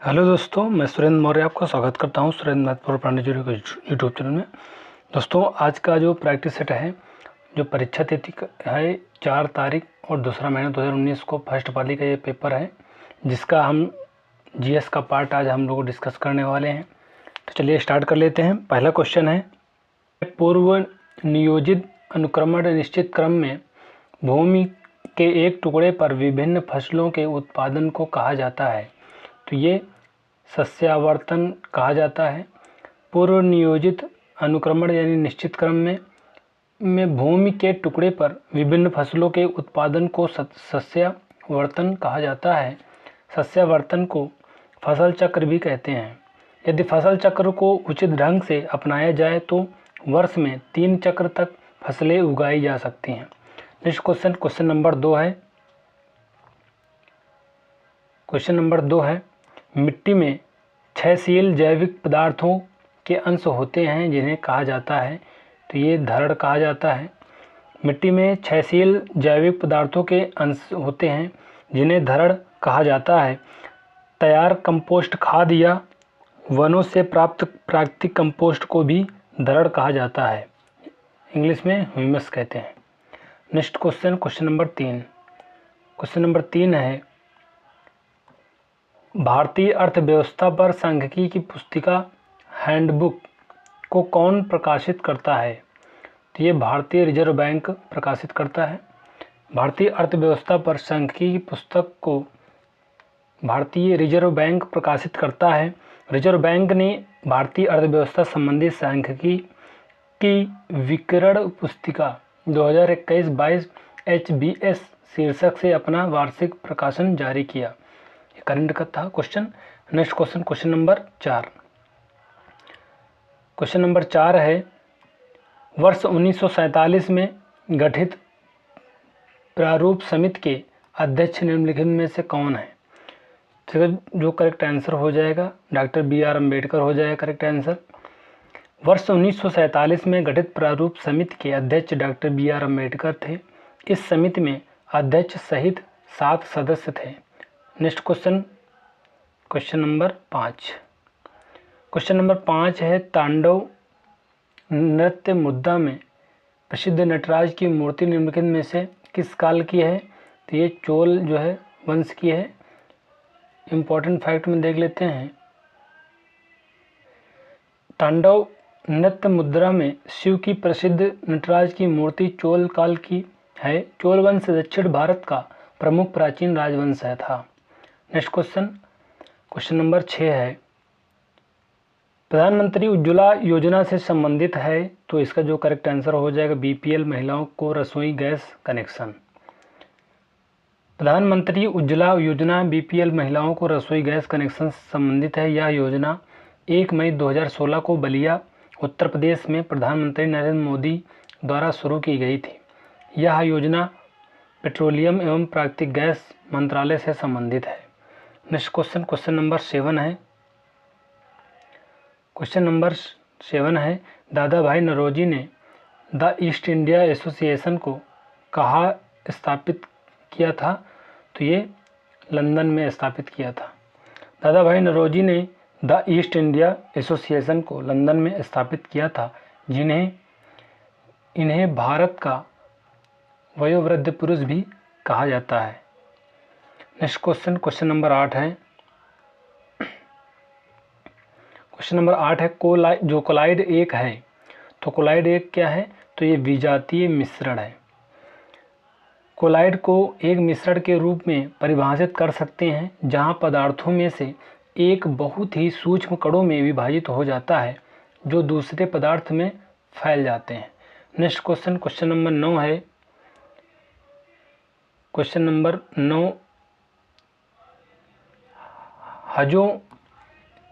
Hello दोस्तों, मैं सुरेंद्र मौर्य आपका स्वागत करता हूं सुरेंद्र मैथ फॉर पांडिचेरी के यूट्यूब चैनल में। दोस्तों, आज का जो प्रैक्टिस सेट है, जो परीक्षा तिथि है 4 तारीख और 2 महीना 2019 को फर्स्ट पाली का ये पेपर है, जिसका हम जीएस का पार्ट आज हम लोग डिस्कस करने वाले हैं। तो चलिए स्टार्ट कर लेते हैं। पहला क्वेश्चन है, पूर्व नियोजित अनुक्रमण निश्चित क्रम में भूमि के एक टुकड़े पर विभिन्न फसलों के उत्पादन को कहा जाता है। तो ये सस्यावर्तन कहा जाता है। पूर्व नियोजित अनुक्रमण यानी निश्चित क्रम में भूमि के टुकड़े पर विभिन्न फसलों के उत्पादन को सस्यावर्तन कहा जाता है। सस्यावर्तन को फसल चक्र भी कहते हैं। यदि फसल चक्र को उचित ढंग से अपनाया जाए तो वर्ष में 3 चक्र तक फसलें उगाई जा सकती हैं। नेक्स्ट क्वेश्चन नंबर 2 है। क्वेश्चन नंबर 2 है, मिट्टी में क्षयशील जैविक पदार्थों के अंश होते हैं जिन्हें कहा जाता है। तो ये धरड़ कहा जाता है। मिट्टी में क्षयशील जैविक पदार्थों के अंश होते हैं जिन्हें धरड़ कहा जाता है। तैयार कंपोस्ट खाद या वनों से प्राप्त प्राकृतिक कंपोस्ट को भी धरड़ कहा जाता है। इंग्लिश में ह्यूमस कहते हैं। Next question number 3। Question number 3 है, भारतीय अर्थव्यवस्था पर सांख्यिकी की पुस्तिका हैंडबुक को कौन प्रकाशित करता है। तो ये भारतीय रिजर्व बैंक प्रकाशित करता है। भारतीय अर्थव्यवस्था पर सांख्यिकी की पुस्तक को भारतीय रिजर्व बैंक प्रकाशित करता है। रिजर्व बैंक ने भारतीय अर्थव्यवस्था संबंधी सांख्यिकी की विकिरण पुस्तिका 2021-22 HBS शीर्षक से अपना वार्षिक प्रकाशन जारी किया। करंट का था question. Next question number 4। Question number 4 है, वर्ष 1947 में गठित प्रारूप समिति के अध्यक्ष निम्नलिखित में से कौन है। तो जो करेक्ट आंसर हो जाएगा डॉक्टर BR अम्बेडकर हो जाएगा करेक्ट आंसर। वर्ष 1947 में गठित प्रारूप समिति के अध्यक्ष डॉक्टर BR अम्बेडकर थे। इस समिति में अध्यक्ष सहित 7 सदस्य थे। Next question number 5। Question number 5 है, तांडव नृत्य मुद्रा में प्रसिद्ध नटराज की मूर्ति निम्नलिखित में से किस काल की है। तो ये चोल जो है वंश की है। इम्पोर्टेंट फैक्ट में देख लेते हैं। तांडव नृत्य मुद्रा में शिव की प्रसिद्ध नटराज की मूर्ति चोल काल की है। चोल वंश दक्षिण भारत का प्रमुख प्राचीन राजवंश था। नेक्स्ट क्वेश्चन नंबर 6 है, प्रधानमंत्री उज्ज्वला योजना से संबंधित है। तो इसका जो करेक्ट आंसर हो जाएगा BPL महिलाओं को रसोई गैस कनेक्शन। प्रधानमंत्री उज्ज्वला योजना BPL महिलाओं को रसोई गैस कनेक्शन से संबंधित है। यह योजना 1 मई 2016 को बलिया उत्तर प्रदेश में प्रधानमंत्री नरेंद्र मोदी द्वारा शुरू की गई थी। यह योजना पेट्रोलियम एवं प्राकृतिक गैस मंत्रालय से संबंधित है। नेक्स्ट क्वेश्चन नंबर 7 है। क्वेश्चन नंबर 7 है, दादा भाई नौरोजी ने द ईस्ट इंडिया एसोसिएशन को कहाँ स्थापित किया था। तो ये लंदन में स्थापित किया था। दादा भाई नौरोजी ने द ईस्ट इंडिया एसोसिएशन को लंदन में स्थापित किया था, इन्हें भारत का वयोवृद्ध पुरुष भी कहा जाता है। नेक्स्ट क्वेश्चन नंबर 8 है। क्वेश्चन नंबर 8 है, जो कोलाइड 1 है। तो कोलाइड 1 क्या है। तो ये विजातीय मिश्रण है। कोलाइड को एक मिश्रण के रूप में परिभाषित कर सकते हैं जहां पदार्थों में से एक बहुत ही सूक्ष्म कणों में विभाजित हो जाता है जो दूसरे पदार्थ में फैल जाते हैं। नेक्स्ट क्वेश्चन नंबर 9 है। क्वेश्चन नंबर 9, हजो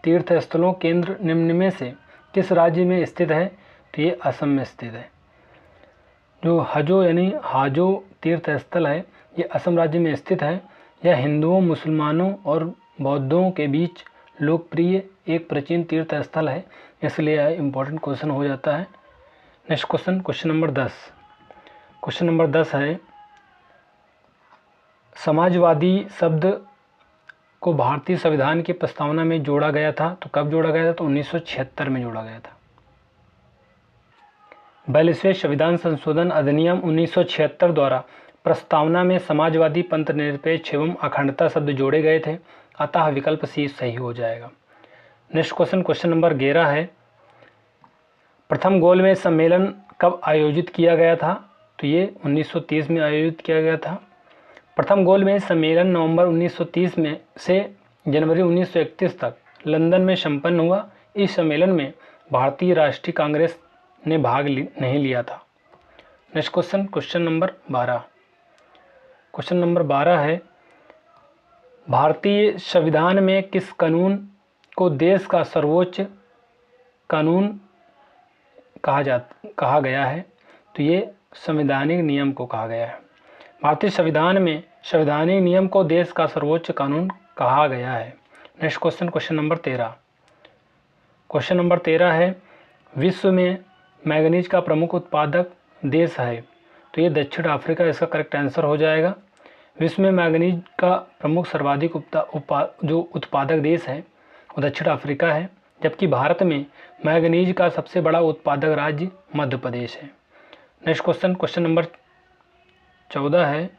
तीर्थ स्थलों केंद्र निम्न में से किस राज्य में स्थित है। तो ये असम में स्थित है। जो हजो यानी हाजो तीर्थ स्थल है, ये असम राज्य में स्थित है। यह हिंदुओं, मुसलमानों और बौद्धों के बीच लोकप्रिय एक प्राचीन तीर्थ स्थल है, इसलिए यह इम्पोर्टेंट क्वेश्चन हो जाता है। Next question number 10। Question number 10 है, समाजवादी शब्द को भारतीय संविधान की प्रस्तावना में जोड़ा गया था? तो कब जोड़ा गया था? तो 1976 में जोड़ा गया था। 42वें संविधान संशोधन अधिनियम 1976 द्वारा प्रस्तावना में समाजवादी, पंथ निरपेक्ष एवं अखंडता शब्द जोड़े गए थे, अतः विकल्प सी सही हो जाएगा। नेक्स्ट क्वेश्चन, क्वेश्चन नंबर 11 है, प्रथम गोलमेज सम्मेलन कब आयोजित किया गया था? तो ये 1930 में आयोजित किया गया था। प्रथम गोलमेज सम्मेलन नवंबर 1930 में से जनवरी 1931 तक लंदन में संपन्न हुआ। इस सम्मेलन में भारतीय राष्ट्रीय कांग्रेस ने भाग नहीं लिया था। Next question, question number 12। Question number 12 है, भारतीय संविधान में किस कानून को देश का सर्वोच्च कानून कहा गया है? तो ये संवैधानिक नियम को कहा गया है। भारतीय संविधान में संवैधानिक नियम को देश का सर्वोच्च कानून कहा गया है। Next question, question number 13। Question number 13 है, विश्व में मैंगनीज का प्रमुख उत्पादक देश है? तो ये दक्षिण अफ्रीका इसका करेक्ट आंसर हो जाएगा। विश्व में मैंगनीज का प्रमुख सर्वाधिक जो उत्पादक देश है वो दक्षिण अफ्रीका है, जबकि भारत में मैंगनीज का सबसे बड़ा उत्पादक राज्य मध्य प्रदेश है। नेक्स्ट क्वेश्चन, क्वेश्चन नंबर 14 है,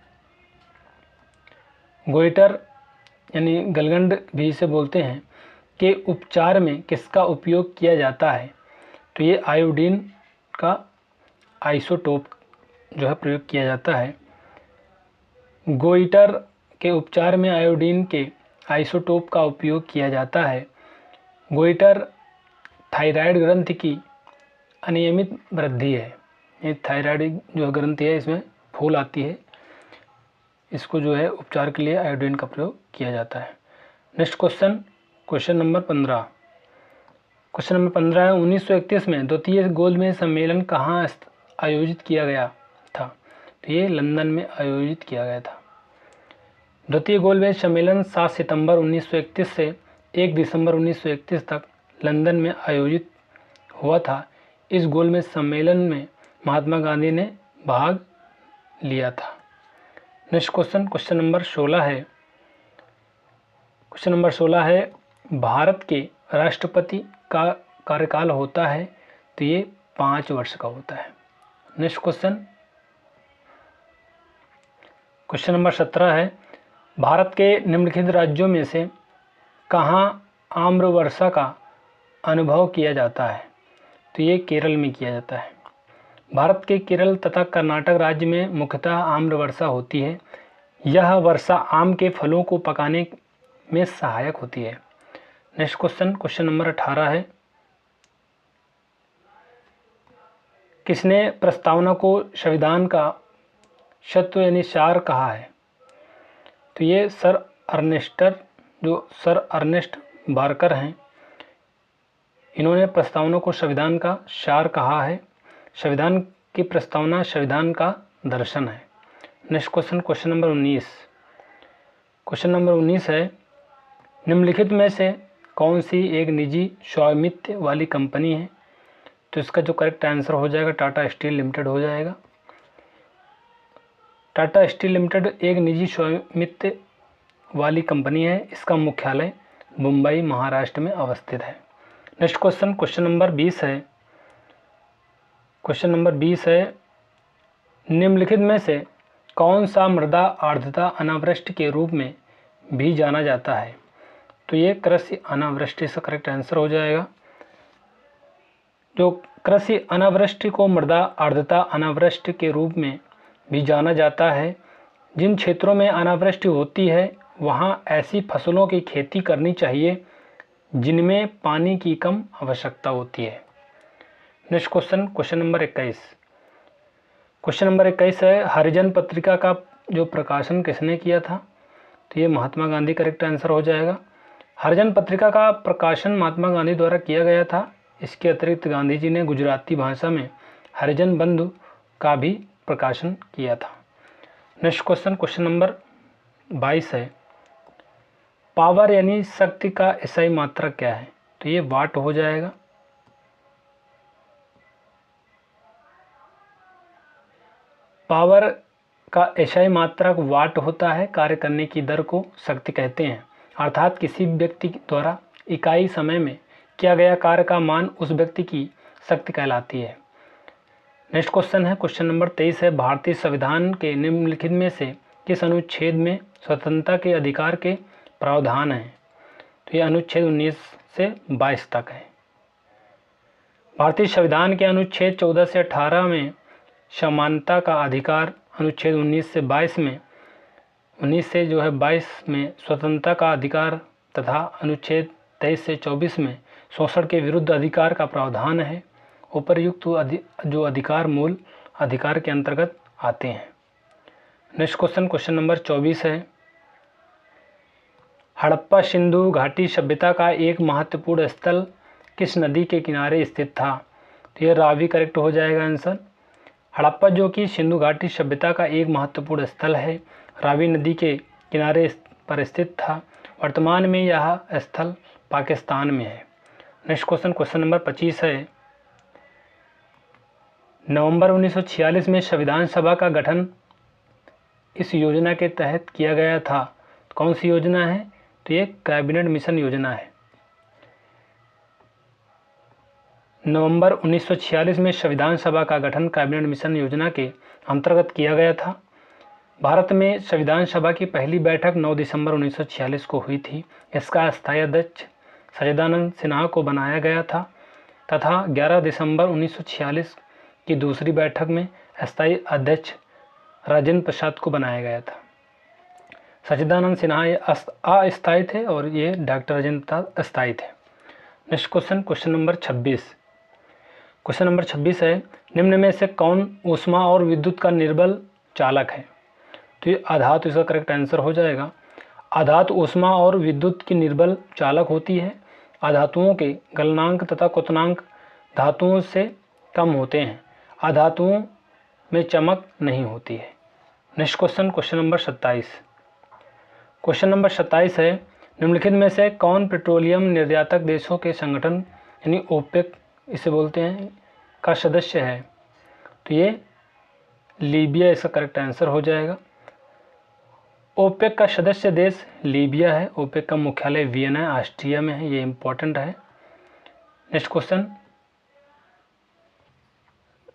गोइटर यानी गलगंड भी इसे बोलते हैं के उपचार में किसका उपयोग किया जाता है? तो ये आयोडीन का आइसोटोप जो है प्रयोग किया जाता है। गोइटर के उपचार में आयोडीन के आइसोटोप का उपयोग किया जाता है। गोइटर थायराइड ग्रंथि की अनियमित वृद्धि है। ये थायराइड जो ग्रंथि है इसमें फूल आती है, इसको जो है उपचार के लिए आयोडीन का प्रयोग किया जाता है। Next question, question number 15। Question number 15 है, 1931 में द्वितीय गोलमेज सम्मेलन कहाँ आयोजित किया गया था? तो ये लंदन में आयोजित किया गया था। द्वितीय गोलमेज सम्मेलन 7 सितंबर 1931 से 1 दिसंबर 1931 तक लंदन में आयोजित हुआ था। इस गोलमेज सम्मेलन में महात्मा गांधी ने भाग लिया था। नेक्स्ट क्वेश्चन, क्वेश्चन नंबर 16 है। क्वेश्चन नंबर 16 है, भारत के राष्ट्रपति का कार्यकाल होता है? तो ये 5 वर्ष का होता है। नेक्स्ट क्वेश्चन, क्वेश्चन नंबर 17 है, भारत के निम्नलिखित राज्यों में से कहाँ आम्र वर्षा का अनुभव किया जाता है? तो ये केरल में किया जाता है। भारत के केरल तथा कर्नाटक राज्य में मुख्यतः आम्र वर्षा होती है। यह वर्षा आम के फलों को पकाने में सहायक होती है। नेक्स्ट क्वेश्चन, क्वेश्चन नंबर 18 है, किसने प्रस्तावना को संविधान का सत्व यानी सार कहा है? तो ये सर अर्नेस्ट बार्कर हैं। इन्होंने प्रस्तावना को संविधान का सार कहा है। संविधान की प्रस्तावना संविधान का दर्शन है। Next question, question number 19। Question number 19 है, निम्नलिखित में से कौन सी एक निजी स्वामित्व वाली कंपनी है? तो इसका जो करेक्ट आंसर हो जाएगा टाटा स्टील लिमिटेड हो जाएगा। टाटा स्टील लिमिटेड एक निजी स्वामित्व वाली कंपनी है। इसका मुख्यालय मुंबई महाराष्ट्र में अवस्थित है। नेक्स्ट क्वेश्चन, क्वेश्चन नंबर 20 है। क्वेश्चन नंबर 20 है, निम्नलिखित में से कौन सा मृदा आर्द्रता अनावृष्टि के रूप में भी जाना जाता है? तो ये कृषि अनावृष्टि से करेक्ट आंसर हो जाएगा। जो कृषि अनावृष्टि को मृदा आर्द्रता अनावृष्टि के रूप में भी जाना जाता है। जिन क्षेत्रों में अनावृष्टि होती है वहाँ ऐसी फसलों की खेती करनी चाहिए जिनमें पानी की कम आवश्यकता होती है। Next question, question number 21। Question number 21 है, हरिजन पत्रिका का जो प्रकाशन किसने किया था? तो ये महात्मा गांधी करेक्ट आंसर हो जाएगा। हरिजन पत्रिका का प्रकाशन महात्मा गांधी द्वारा किया गया था। इसके अतिरिक्त गांधी जी ने गुजराती भाषा में हरिजन बंधु का भी प्रकाशन किया था। नेक्स्ट क्वेश्चन, क्वेश्चन नंबर 22 है, पावर यानी शक्ति का एसआई मात्रक क्या है? तो ये वाट हो जाएगा। पावर का एसआई मात्रक वाट होता है। कार्य करने की दर को शक्ति कहते हैं। अर्थात किसी व्यक्ति द्वारा इकाई समय में किया गया कार्य का मान उस व्यक्ति की शक्ति कहलाती है। नेक्स्ट क्वेश्चन है, क्वेश्चन नंबर 23 है, भारतीय संविधान के निम्नलिखित में से किस अनुच्छेद में स्वतंत्रता के अधिकार के प्रावधान हैं? तो ये अनुच्छेद 19 से 22 तक है। भारतीय संविधान के अनुच्छेद 14 से 18 में समानता का अधिकार, अनुच्छेद 19 से 22 में 22 में स्वतंत्रता का अधिकार तथा अनुच्छेद 23 से 24 में शोषण के विरुद्ध अधिकार का प्रावधान है। उपर्युक्त जो अधिकार मूल अधिकार के अंतर्गत आते हैं। नेक्स्ट क्वेश्चन, क्वेश्चन नंबर 24 है, हड़प्पा सिंधु घाटी सभ्यता का एक महत्वपूर्ण स्थल किस नदी के किनारे स्थित था? तो ये रावी करेक्ट हो जाएगा आंसर। हड़प्पा जो कि सिंधु घाटी सभ्यता का एक महत्वपूर्ण स्थल है, रावी नदी के किनारे पर स्थित था। वर्तमान में यह स्थल पाकिस्तान में है। नेक्स्ट क्वेश्चन, क्वेश्चन नंबर 25 है, नवंबर 1946 में संविधान सभा का गठन इस योजना के तहत किया गया था। कौन सी योजना है? तो ये कैबिनेट मिशन योजना है। नवंबर 1946 में संविधान सभा का गठन कैबिनेट मिशन योजना के अंतर्गत किया गया था। भारत में संविधान सभा की पहली बैठक 9 दिसंबर 1946 को हुई थी। इसका अस्थायी अध्यक्ष सच्चिदानंद सिन्हा को बनाया गया था तथा 11 दिसंबर 1946 की दूसरी बैठक में अस्थायी अध्यक्ष राजेंद्र प्रसाद को बनाया गया था। सच्चिदानंद सिन्हा ये अस्थायी थे और ये डॉक्टर राजेंद्र प्रसाद अस्थायी थे। Next question, question number 26। Question number 26 है, निम्न में से कौन ऊष्मा और विद्युत का निर्बल चालक है? तो ये आधातु इसका करेक्ट आंसर हो जाएगा। आधातु ऊष्मा और विद्युत की निर्बल चालक होती है। आधातुओं के गलनांक तथा क्वथनांक धातुओं से कम होते हैं। आधातुओं में चमक नहीं होती है। Next question, question number 27। Question number 27 है, निम्नलिखित में से कौन पेट्रोलियम निर्यातक देशों के संगठन यानी ओपेक इसे बोलते हैं का सदस्य है? तो ये लीबिया इसका करेक्ट आंसर हो जाएगा। ओपेक का सदस्य देश लीबिया है। ओपेक का मुख्यालय वियना ऑस्ट्रिया में है। ये इंपॉर्टेंट है।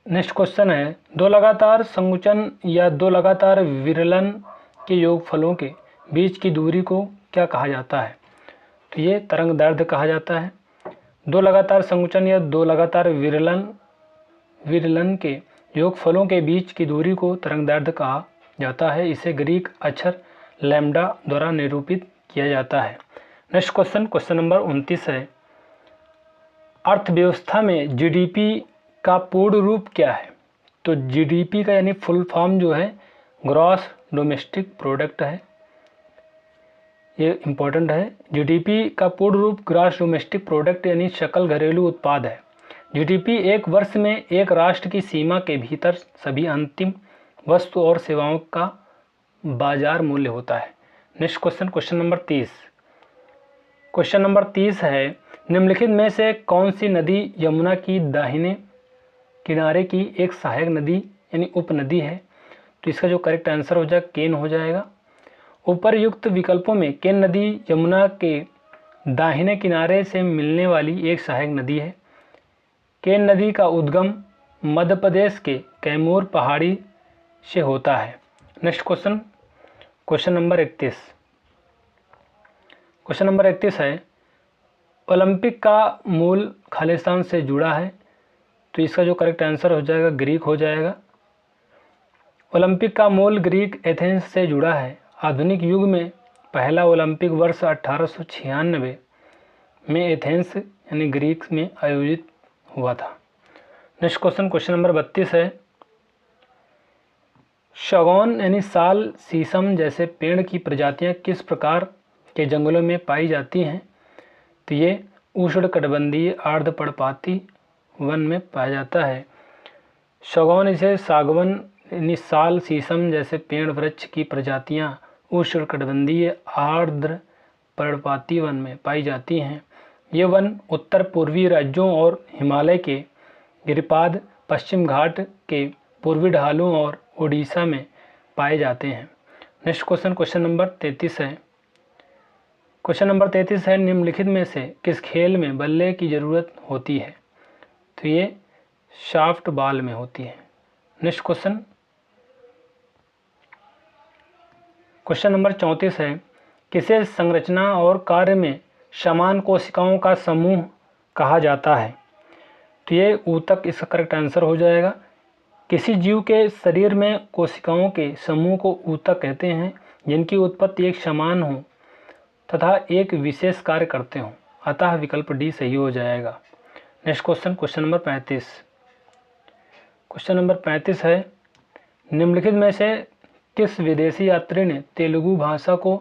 नेक्स्ट क्वेश्चन है, दो लगातार संकुचन या दो लगातार विरलन के योगफलों के बीच की दूरी को क्या कहा जाता है? तो ये तरंग दैर्ध्य कहा जाता है। दो लगातार संकुचन या दो लगातार विरलन के योगफलों के बीच की दूरी को तरंग दैर्ध्य कहा जाता है। इसे ग्रीक अक्षर लैम्डा द्वारा निरूपित किया जाता है। नेक्स्ट क्वेश्चन, क्वेश्चन नंबर 29 है, अर्थव्यवस्था में जीडीपी का पूर्ण रूप क्या है? तो जीडीपी का यानी फुल फॉर्म जो है ग्रॉस डोमेस्टिक प्रोडक्ट है। ये इंपॉर्टेंट है। जीडीपी का पूर्ण रूप ग्रॉस डोमेस्टिक प्रोडक्ट यानी सकल घरेलू उत्पाद है। जीडीपी एक वर्ष में एक राष्ट्र की सीमा के भीतर सभी अंतिम वस्तु और सेवाओं का बाजार मूल्य होता है। Next question, question number 30। Question number 30 है, निम्नलिखित में से कौन सी नदी यमुना की दाहिने किनारे की एक सहायक नदी यानी उपनदी है? तो इसका जो करेक्ट आंसर हो जाएगा केन हो जाएगा। उपरयुक्त विकल्पों में केन नदी यमुना के दाहिने किनारे से मिलने वाली एक सहायक नदी है। केन नदी का उद्गम मध्य प्रदेश के कैमूर पहाड़ी से होता है। Next question, question number 31। Question number 31 है, ओलंपिक का मूल खालिस्तान से जुड़ा है। तो इसका जो करेक्ट आंसर हो जाएगा ग्रीक हो जाएगा। ओलंपिक का मूल ग्रीक एथेंस से जुड़ा है। आधुनिक युग में पहला ओलंपिक वर्ष 1896 में एथेंस यानी ग्रीक में आयोजित हुआ था। नेक्स्ट क्वेश्चन, क्वेश्चन नंबर 32 है, शगौन यानी साल, शीशम जैसे पेड़ की प्रजातियां किस प्रकार के जंगलों में पाई जाती हैं? तो ये उष्णकटिबंधीय अर्धपर्णपाती वन में पाया जाता है। शगौन इसे सागवन यानी साल, शीशम जैसे पेड़ वृक्ष की प्रजातियां उष्णकटिबंधीय अर्धपर्णपाती वन में पाई जाती हैं। ये वन उत्तर पूर्वी राज्यों और हिमालय के गिरिपाद, पश्चिम घाट के पूर्वी ढालों और उड़ीसा में पाए जाते हैं। नेक्स्ट क्वेश्चन, क्वेश्चन नंबर 33 है, क्वेश्चन नंबर 33 है, निम्नलिखित में से किस खेल में बल्ले की ज़रूरत होती है? तो ये शाफ्ट बॉल में होती है। नेक्स्ट क्वेश्चन नंबर 34 है, किसे संरचना और कार्य में समान कोशिकाओं का समूह कहा जाता है? तो ये ऊतक इसका करेक्ट आंसर हो जाएगा। किसी जीव के शरीर में कोशिकाओं के समूह को ऊतक कहते हैं, जिनकी उत्पत्ति एक समान हो तथा एक विशेष कार्य करते हों। अतः विकल्प डी सही हो जाएगा। Next question number 35। Question number 35 है, निम्नलिखित में से किस विदेशी यात्री ने तेलुगु भाषा को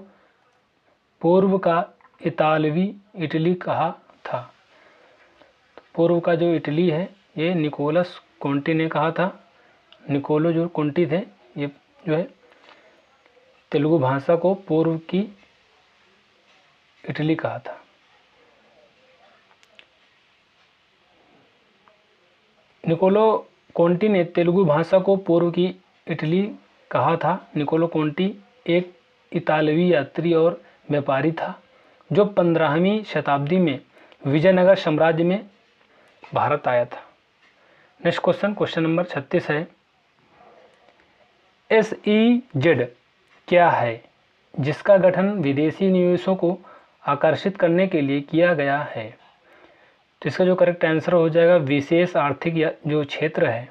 पूर्व का इतालवी इटली कहा था? पूर्व का जो इटली है ये निकोलस कोंटी ने कहा था। निकोलो जो कोंटी थे ये जो है तेलुगु भाषा को पूर्व की इटली कहा था। निकोलो कोंटी ने तेलुगु भाषा को पूर्व की इटली कहा था। निकोलो कोंटी एक इतालवी यात्री और व्यापारी था जो 15वीं शताब्दी में विजयनगर साम्राज्य में भारत आया था। नेक्स्ट क्वेश्चन नंबर 36 है, SEZ क्या है जिसका गठन विदेशी निवेशों को आकर्षित करने के लिए किया गया है? तो इसका जो करेक्ट आंसर हो जाएगा विशेष आर्थिक जो क्षेत्र है।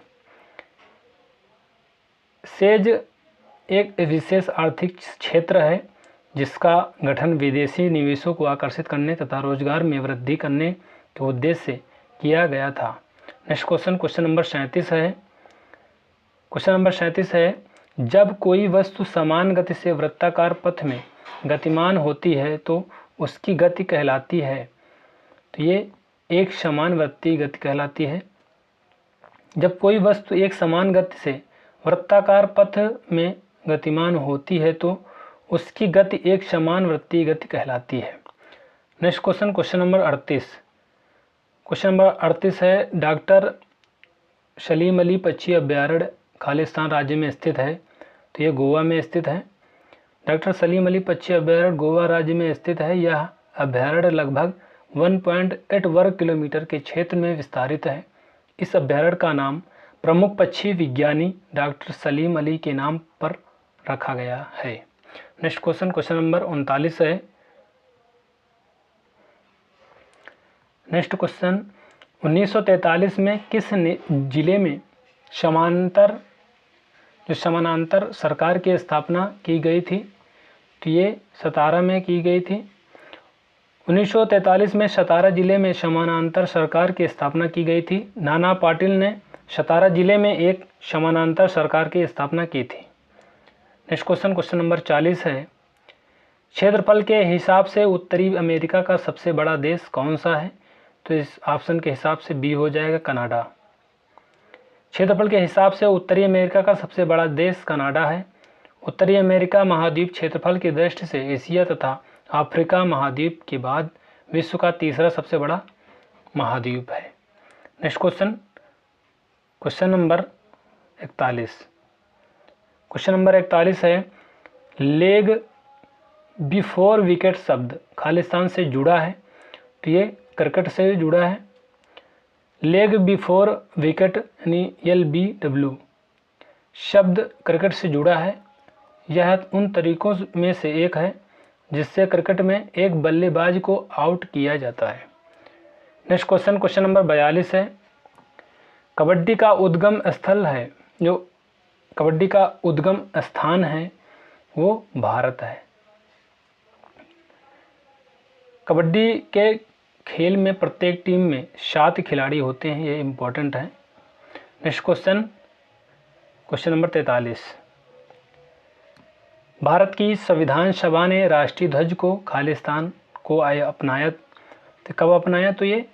सेज एक विशेष आर्थिक क्षेत्र है जिसका गठन विदेशी निवेशों को आकर्षित करने तथा रोजगार में वृद्धि करने के उद्देश्य से किया गया था। नेक्स्ट क्वेश्चन नंबर 37 है। क्वेश्चन नंबर 37 है, जब कोई वस्तु समान गति से वृत्ताकार पथ में गतिमान होती है तो उसकी गति कहलाती है। तो ये एक समान वृत्तीय गति कहलाती है। जब कोई वस्तु एक समान गति से वृत्ताकार पथ में गतिमान होती है तो उसकी गति एक समान वृत्तीय गति कहलाती है। Next question number 38। Question number 38 है, डॉक्टर सलीम अली पक्षी अभ्यारण्य खालिस्तान राज्य में स्थित है। तो ये गोवा में स्थित है। डॉक्टर सलीम अली पक्षी अभ्यारण्य गोवा राज्य में स्थित है। यह अभ्यारण्य लगभग 1.8 वर्ग किलोमीटर के क्षेत्र में विस्तारित है। इस अभ्यारण्य का नाम प्रमुख पक्षी विज्ञानी डॉक्टर सलीम अली के नाम पर रखा गया है। नेक्स्ट क्वेश्चन नंबर 39 है। नेक्स्ट क्वेश्चन, 1943 में किस जिले में समानांतर सरकार की स्थापना की गई थी? तो ये सतारा में की गई थी। 1943 में सतारा जिले में समानांतर सरकार की स्थापना की गई थी। नाना पाटिल ने सतारा जिले में एक समानांतर सरकार की स्थापना की थी। नेक्स्ट क्वेश्चन नंबर 40 है, क्षेत्रफल के हिसाब से उत्तरी अमेरिका का सबसे बड़ा देश कौन सा है? तो इस ऑप्शन के हिसाब से बी हो जाएगा कनाडा। क्षेत्रफल के हिसाब से उत्तरी अमेरिका का सबसे बड़ा देश कनाडा है। उत्तरी अमेरिका महाद्वीप क्षेत्रफल की दृष्टि से एशिया तथा अफ्रीका महाद्वीप के बाद विश्व का तीसरा सबसे बड़ा महाद्वीप है। Next question number 41। Question number 41 है, लेग बिफोर विकेट शब्द खालिस्तान से जुड़ा है। तो ये क्रिकेट से जुड़ा है। लेग बिफोर विकेट यानी LBW शब्द क्रिकेट से जुड़ा है। यह उन तरीकों में से एक है जिससे क्रिकेट में एक बल्लेबाज को आउट किया जाता है। नेक्स्ट क्वेश्चन नंबर 42 है, कबड्डी का उद्गम स्थल है, जो कबड्डी का उद्गम स्थान है वो भारत है। कबड्डी के खेल में प्रत्येक टीम में 7 खिलाड़ी होते हैं, ये इम्पोर्टेंट है। नेक्स्ट क्वेश्चन नंबर 43, भारत की संविधान सभा ने राष्ट्रीय ध्वज को खालिस्तान को अपनाया। तो कब अपनाया? तो ये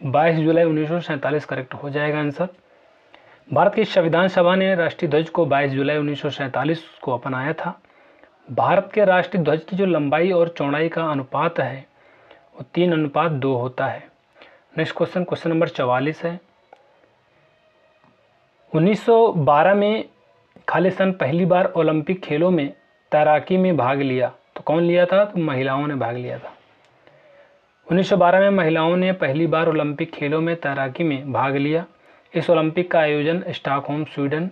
22 जुलाई 1947 करेक्ट हो जाएगा आंसर। भारत की संविधान सभा ने राष्ट्रीय ध्वज को 22 जुलाई 1947 को अपनाया था। भारत के राष्ट्रीय ध्वज की जो लंबाई और चौड़ाई का अनुपात है वो 3:2 होता है। नेक्स्ट क्वेश्चन नंबर 44 है, 1912 में खालिस्तान पहली बार ओलंपिक खेलों में तैराकी में भाग लिया। तो तो कौन लिया था? तो महिलाओं ने भाग लिया था। 1912 में महिलाओं ने पहली बार ओलंपिक खेलों में तैराकी में भाग लिया। इस ओलंपिक का आयोजन स्टॉकहोम स्वीडन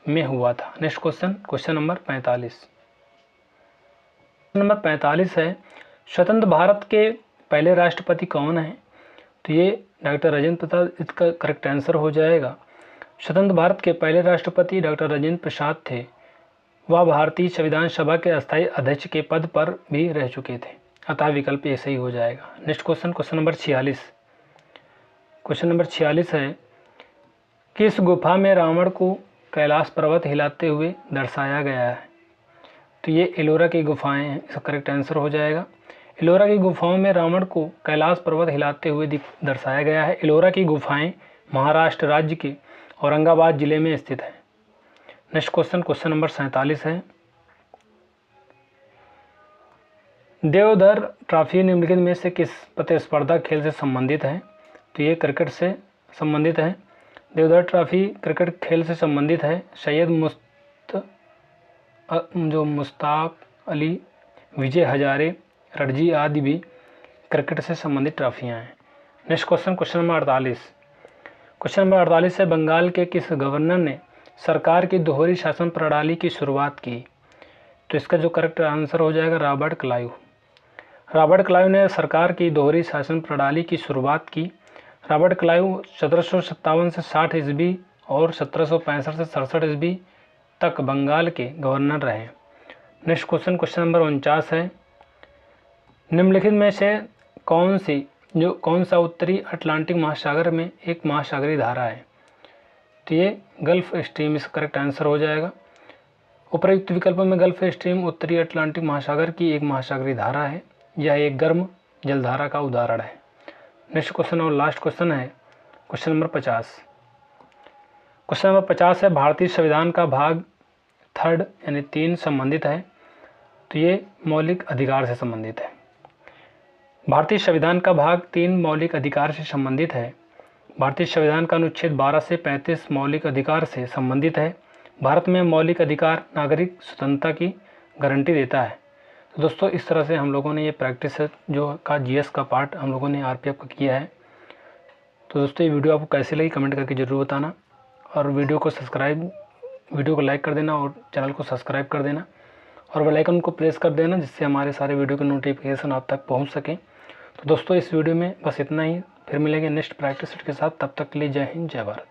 में हुआ था। Next question, question number 45। Number 45 है, स्वतंत्र भारत के पहले राष्ट्रपति कौन हैं? तो ये डॉक्टर राजेंद्र प्रसाद इसका करेक्ट आंसर हो जाएगा। स्वतंत्र भारत के पहले राष्ट्रपति डॉक्टर राजेंद्र प्रसाद थे। वह भारतीय संविधान सभा के अस्थायी अध्यक्ष के पद पर भी रह चुके थे, अतः विकल्प ऐसे ही हो जाएगा। Next question, question number 46। Question number 46 है, किस गुफा में रावण को कैलाश पर्वत हिलाते हुए दर्शाया गया है? तो ये एलोरा की गुफाएं हैं, इसका करेक्ट आंसर हो जाएगा। एलोरा की गुफाओं में रावण को कैलाश पर्वत हिलाते हुए दर्शाया गया है। एलोरा की गुफाएं महाराष्ट्र राज्य के औरंगाबाद जिले में स्थित है। नेक्स्ट क्वेश्चन, क्वेश्चन नंबर 47 है, देवधर ट्रॉफी निम्नलिखित में से किस प्रतिस्पर्धा खेल से संबंधित है? तो ये क्रिकेट से संबंधित है। देवधर ट्रॉफी क्रिकेट खेल से संबंधित है। सैयद मुश्ताक अली, विजय हजारे, रणजी आदि भी क्रिकेट से संबंधित ट्रॉफियाँ हैं। Next question, question number 48। Question number 48 है, बंगाल के किस गवर्नर ने सरकार की दोहरी शासन प्रणाली की शुरुआत की? तो इसका जो करेक्ट आंसर हो जाएगा रॉबर्ट क्लाइव। रॉबर्ट क्लाइव ने सरकार की दोहरी शासन प्रणाली की शुरुआत की। रॉबर्ट क्लाइव 1757 से 60 ईस्वी और 1765 से 67 ईस्वी तक बंगाल के गवर्नर रहे। नेक्स्ट क्वेश्चन, क्वेश्चन नंबर 49 है, निम्नलिखित में से कौन सा उत्तरी अटलांटिक महासागर में एक महासागरीय धारा है? तो ये गल्फ स्ट्रीम इसका करेक्ट आंसर हो जाएगा। उपरोक्त विकल्पों में गल्फ स्ट्रीम उत्तरी अटलांटिक महासागर की एक महासागरीय धारा है। यह एक गर्म जलधारा का उदाहरण है। नेक्स्ट क्वेश्चन और लास्ट क्वेश्चन है क्वेश्चन नंबर 50। क्वेश्चन नंबर 50 है, भारतीय संविधान का भाग 3 यानी 3 संबंधित है। तो ये मौलिक अधिकार से संबंधित है। भारतीय संविधान का भाग 3 मौलिक अधिकार से संबंधित है। भारतीय संविधान का अनुच्छेद 12 से 35 मौलिक अधिकार से संबंधित है। भारत में मौलिक अधिकार नागरिक स्वतंत्रता की गारंटी देता है। तो दोस्तों इस तरह से हम लोगों ने ये प्रैक्टिस जो का जीएस का पार्ट हम लोगों ने आरपीएफ का किया है। तो दोस्तों ये वीडियो आपको कैसे लगी कमेंट करके ज़रूर बताना, और वीडियो को लाइक कर देना और चैनल को सब्सक्राइब कर देना और बेल आइकन को प्रेस कर देना, जिससे हमारे सारे वीडियो के नोटिफिकेशन आप तक पहुंच सकें। तो दोस्तों इस वीडियो में बस इतना ही, फिर मिलेंगे नेक्स्ट प्रैक्टिस के साथ। तब तक के लिए जय हिंद, जय भारत।